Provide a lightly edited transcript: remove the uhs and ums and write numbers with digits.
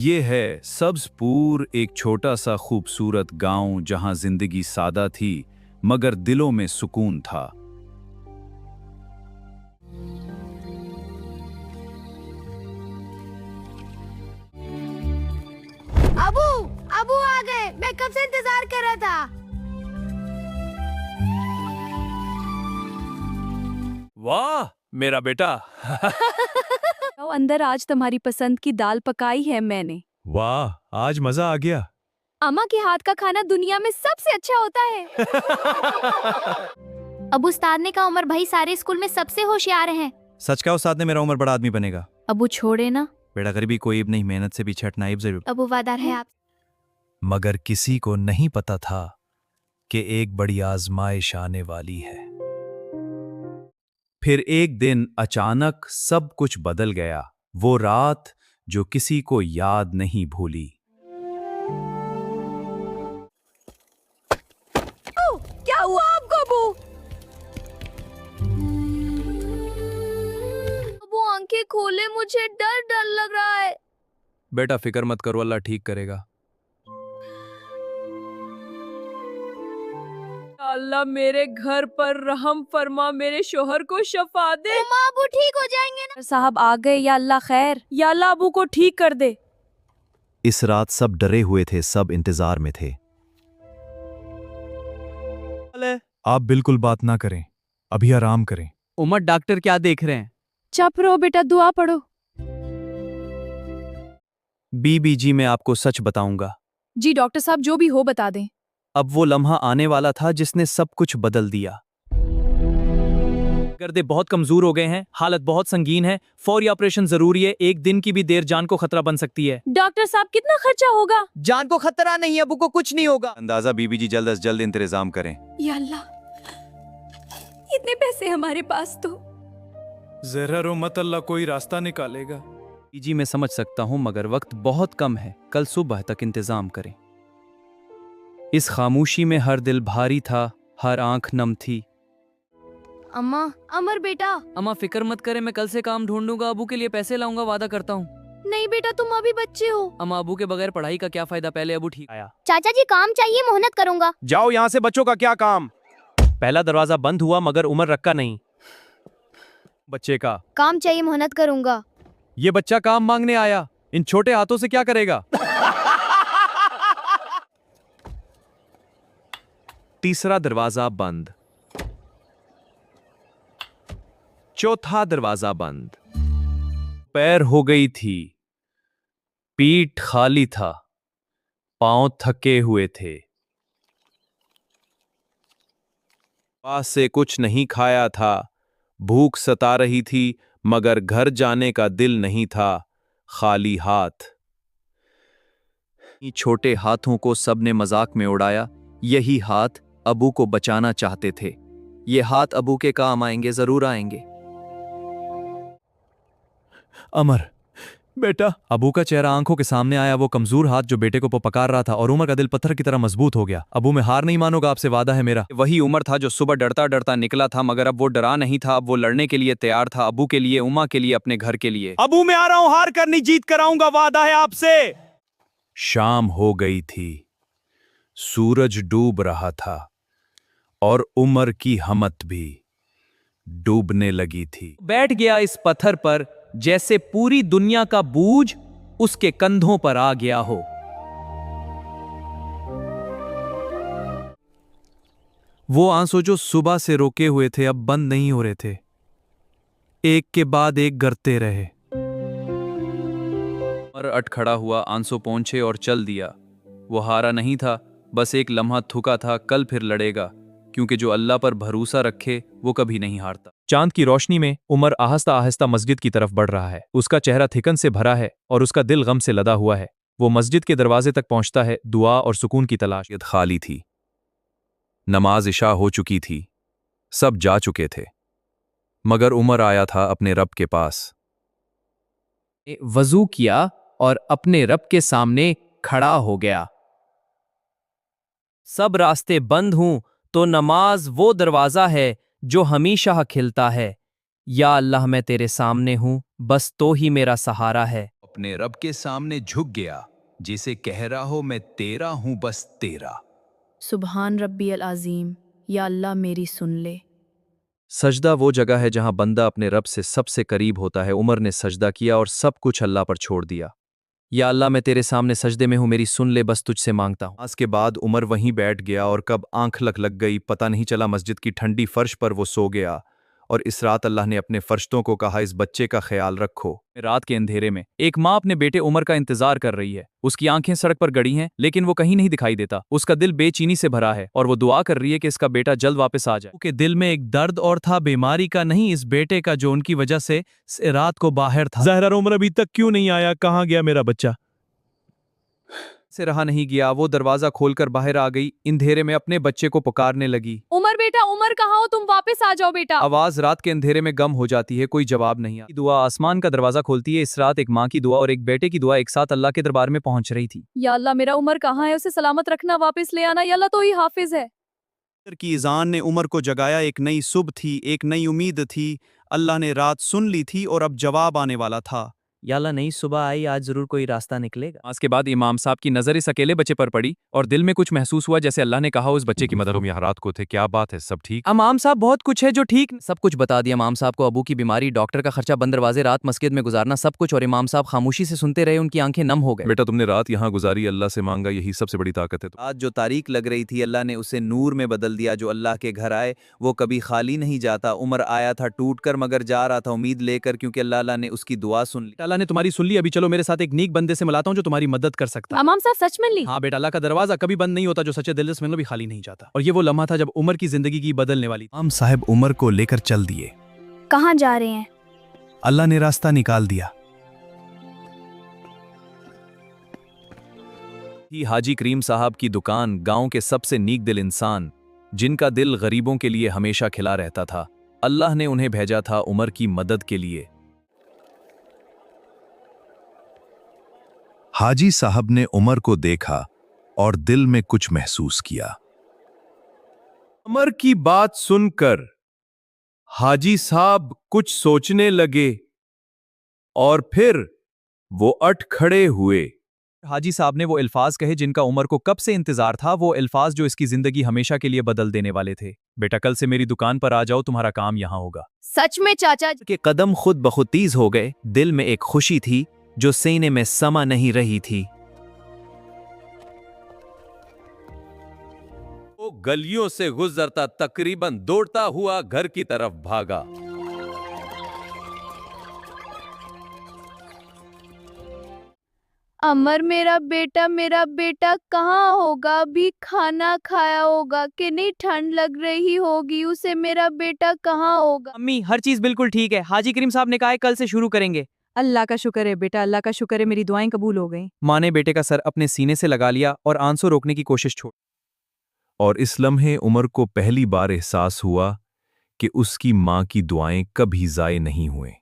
ये है सब्जपुर, एक छोटा सा खूबसूरत गांव जहां जिंदगी सादा थी मगर दिलों में सुकून था। अबू अबू आ गए। मैं कब से इंतजार कर रहा था। वाह मेरा बेटा। आओ अंदर, आज तुम्हारी पसंद की दाल पकाई है मैंने। वाह आज मजा आ गया। अम्मा के हाथ का खाना दुनिया में सबसे अच्छा होता है। अबू उस्ताद ने कहा उमर भाई सारे स्कूल में सबसे होशियार हैं। सच का उस्ताद ने मेरा उम्र बड़ा आदमी बनेगा। अबू छोड़े ना। बेटा गरीबी कोई नहीं, मेहनत से भी छठ नाइब जरूर। अबू वादा है आप। मगर किसी को नहीं पता था कि एक बड़ी आजमाइश आने वाली है। फिर एक दिन अचानक सब कुछ बदल गया। वो रात जो किसी को याद नहीं भूली। क्या हुआ आपको अबू? अबू आंखें खोले, मुझे डर डर लग रहा है। बेटा फिक्र मत करो, अल्लाह ठीक करेगा। अल्लाह मेरे घर पर रहम फरमा, मेरे शोहर को शफा दे। अबू ठीक हो जाएंगे ना। साहब आ गए, या अल्लाह खैर, या अल्लाह अबू को ठीक कर दे। इस रात सब डरे हुए थे, सब इंतजार में थे। आप बिल्कुल बात ना करें, अभी आराम करें। उमर डॉक्टर क्या देख रहे हैं? चुप रहो बेटा, दुआ पढ़ो। बीबी जी मैं आपको सच बताऊंगा, जी डॉक्टर साहब, जो भी हो बता दें। अब वो लम्हा आने वाला था जिसने सब कुछ बदल दिया। गर्दे बहुत कमजोर हो गए हैं, हालत बहुत संगीन है, फौरी ऑपरेशन जरूरी है। एक दिन की भी देर जान को खतरा बन सकती है। डॉक्टर साहब कितना खर्चा होगा? जान को खतरा नहीं है, अबू को कुछ नहीं होगा। अंदाजा बीबी जी जल्द से जल्द इंतजाम करें। या अल्लाह, इतने पैसे हमारे पास तो। जरा रो मत, अल्लाह कोई रास्ता निकालेगा। जी मैं समझ सकता हूं मगर वक्त बहुत कम है, कल सुबह तक इंतजाम करें। इस खामोशी में हर दिल भारी था, हर आंख नम थी। अम्मा, अमर बेटा। अम्मा फिक्र मत करें, मैं कल से काम ढूंढूंगा, अबू के लिए पैसे लाऊंगा, वादा करता हूँ। नहीं बेटा, तुम अभी बच्चे हो। अम्मा अबू के बगैर पढ़ाई का क्या फायदा, पहले अबू ठीक आया। चाचा जी काम चाहिए, मेहनत करूंगा। जाओ यहाँ से, बच्चों का क्या काम। पहला दरवाजा बंद हुआ मगर उमर रखा नहीं। बच्चे का काम चाहिए, मेहनत करूंगा। ये बच्चा काम मांगने आया, इन छोटे हाथों से क्या करेगा। तीसरा दरवाजा बंद, चौथा दरवाजा बंद। पैर हो गई थी, पीठ खाली था, पांव थके हुए थे। पास से कुछ नहीं खाया था, भूख सता रही थी मगर घर जाने का दिल नहीं था, खाली हाथ। छोटे हाथों को सबने मजाक में उड़ाया। यही हाथ अबू को बचाना चाहते थे। ये हाथ अबू के काम आएंगे, जरूर आएंगे। अमर बेटा, अबू का चेहरा आंखों के सामने आया, वो कमजोर हाथ जो बेटे को पकार रहा था, और उमर का दिल पत्थर की तरह मजबूत हो गया। अबू मैं हार नहीं मानूंगा, आपसे वादा है मेरा। वही उमर था जो सुबह डरता डरता निकला था, मगर अब वो डरा नहीं था, अब वो लड़ने के लिए तैयार था, अबू के लिए, उमा के लिए, अपने घर के लिए। अबू मैं आ रहा हूं, हार करनी जीत कराऊंगा, वादा है आपसे। शाम हो गई थी, सूरज डूब रहा था और उमर की हमत भी डूबने लगी थी। बैठ गया इस पत्थर पर जैसे पूरी दुनिया का बोझ उसके कंधों पर आ गया हो। वो आंसू जो सुबह से रोके हुए थे अब बंद नहीं हो रहे थे, एक के बाद एक गिरते रहे। उमर अट खड़ा हुआ, आंसू पहुंचे और चल दिया। वो हारा नहीं था, बस एक लम्हा थुका था, कल फिर लड़ेगा, क्योंकि जो अल्लाह पर भरोसा रखे वो कभी नहीं हारता। चांद की रोशनी में उमर आहिस्ता आहिस्ता मस्जिद की तरफ बढ़ रहा है। उसका चेहरा थिकन से भरा है और उसका दिल गम से लदा हुआ है। वो मस्जिद के दरवाजे तक पहुंचता है, दुआ और सुकून की तलाश। खाली थी, नमाज इशा हो चुकी थी, सब जा चुके थे, मगर उमर आया था अपने रब के पास। वजू किया और अपने रब के सामने खड़ा हो गया। सब रास्ते बंद हूं तो नमाज वो दरवाजा है जो हमेशा खिलता है। या अल्लाह मैं तेरे सामने हूं, बस तो ही मेरा सहारा है। अपने रब के सामने झुक गया, जिसे कह रहा हो मैं तेरा हूं, बस तेरा। सुबहान रब्बी अल अज़ीम, या अल्लाह मेरी सुन ले। सजदा वो जगह है जहां बंदा अपने रब से सबसे करीब होता है। उमर ने सजदा किया और सब कुछ अल्लाह पर छोड़ दिया। या अल्लाह, मैं तेरे सामने सजदे में हूं, मेरी सुन ले, बस तुझसे मांगता हूं। आज के बाद उमर वहीं बैठ गया और कब आंख लग गई पता नहीं चला। मस्जिद की ठंडी फर्श पर वो सो गया और इस रात अल्लाह ने अपने फरिश्तों को कहा, इस बच्चे का ख्याल रखो। रात के अंधेरे में एक माँ अपने बेटे उमर का इंतजार कर रही है। उसकी आंखें सड़क पर गड़ी हैं, लेकिन वो कहीं नहीं दिखाई देता। उसका दिल बेचैनी से भरा है और वो दुआ कर रही है कि इसका बेटा जल्द वापस आ जाए। के दिल में एक दर्द और था, बीमारी का नहीं, इस बेटे का जो उनकी वजह से रात को बाहर था। ज़हरा, उमर अभी तक क्यों नहीं आया? कहाँ गया मेरा बच्चा? से रहा नहीं गया, वो दरवाजा खोलकर बाहर आ गई। अंधेरे में अपने बच्चे को पुकारने लगी। उमर बेटा, उमर कहाँ हो तुम? वापस आ जाओ बेटा। आवाज रात के अंधेरे में गम हो जाती है, कोई जवाब नहीं आता। दुआ आसमान का दरवाजा खोलती है। इस रात एक माँ की दुआ और एक बेटे की दुआ एक साथ अल्लाह के दरबार में पहुंच रही थी। या अल्लाह, मेरा उमर कहाँ है? उसे सलामत रखना, वापस ले आना। या अल्लाह, तो ही हाफिज है। की इज़ान ने उमर को जगाया। एक नई सुबह थी, एक नई उम्मीद थी। अल्लाह ने रात सुन ली थी और अब जवाब आने वाला था। या अल्लाह, नई सुबह आई, आज जरूर कोई रास्ता निकलेगा। नमाज के बाद इमाम साहब की नजर इस अकेले बच्चे पर पड़ी और दिल में कुछ महसूस हुआ, जैसे अल्लाह ने कहा उस बच्चे की मदद। तुम यहाँ रात को थे, क्या बात है? सब ठीक? इमाम साहब, बहुत कुछ है जो ठीक। सब कुछ बता दिया इमाम साहब को। अबू की बीमारी, डॉक्टर का खर्चा, बंद दरवाजे, रात मस्जिद में गुजारना, सब कुछ। और इमाम साहब खामोशी से सुनते रहे, उनकी आंखें नम हो गए। बेटा, तुमने रात यहाँ गुजारी, अल्लाह से मांगा, यही सबसे बड़ी ताकत है। आज जो तारीख लग रही थी, अल्लाह ने उसे नूर में बदल दिया। जो अल्लाह के घर आए वो कभी खाली नहीं जाता। उमर आया था टूट कर, मगर जा रहा था उम्मीद लेकर, क्योंकि अल्लाह ने उसकी दुआ सुन ली। अल्लाह ने तुम्हारी सुन ली। अभी चलो मेरे साथ एक नेक बंदे से मिलाता हूँ जो तुम्हारी मदद कर सकता है। इमाम साहब, सच में ली? हाँ बेटा, अल्लाह का दरवाजा कभी बंद नहीं होता। जो सच्चे दिल से मिलो भी खाली नहीं जाता। और ये वो लम्हा था जब उमर की जिंदगी की बदलने वाली। इमाम साहब उमर को लेकर चल दिए। कहाँ जा रहे हैं? अल्लाह ने रास्ता निकाल दिया। ही हाजी करीम साहब की दुकान, गांव के सबसे नीक दिल इंसान, जिनका दिल गरीबों के लिए हमेशा खिला रहता था। अल्लाह ने उन्हें भेजा था उमर की मदद के लिए। हाजी साहब ने उमर को देखा और दिल में कुछ महसूस किया। उमर की बात सुनकर हाजी साहब कुछ सोचने लगे और फिर वो अट खड़े हुए। हाजी साहब ने वो अल्फाज कहे जिनका उमर को कब से इंतजार था, वो अल्फाज जो इसकी जिंदगी हमेशा के लिए बदल देने वाले थे। बेटा, कल से मेरी दुकान पर आ जाओ, तुम्हारा काम यहां होगा। सच में चाचा? के कदम खुद ब खुद तेज हो गए। दिल में एक खुशी थी जो सीने में समा नहीं रही थी। वो गलियों से गुजरता तकरीबन दौड़ता हुआ घर की तरफ भागा। अमर, मेरा बेटा कहाँ होगा? अभी खाना खाया होगा कि नहीं? ठंड लग रही होगी उसे। मेरा बेटा कहाँ होगा? अम्मी, हर चीज बिल्कुल ठीक है। हाजी करीम साहब ने कहा है कल से शुरू करेंगे। अल्लाह का शुक्र है बेटा, अल्लाह का शुक्र है, मेरी दुआएं कबूल हो गई। माँ ने बेटे का सर अपने सीने से लगा लिया और आंसू रोकने की कोशिश छोड़। और इस लम्हे उमर को पहली बार एहसास हुआ कि उसकी मां की दुआएं कभी जाये नहीं हुए।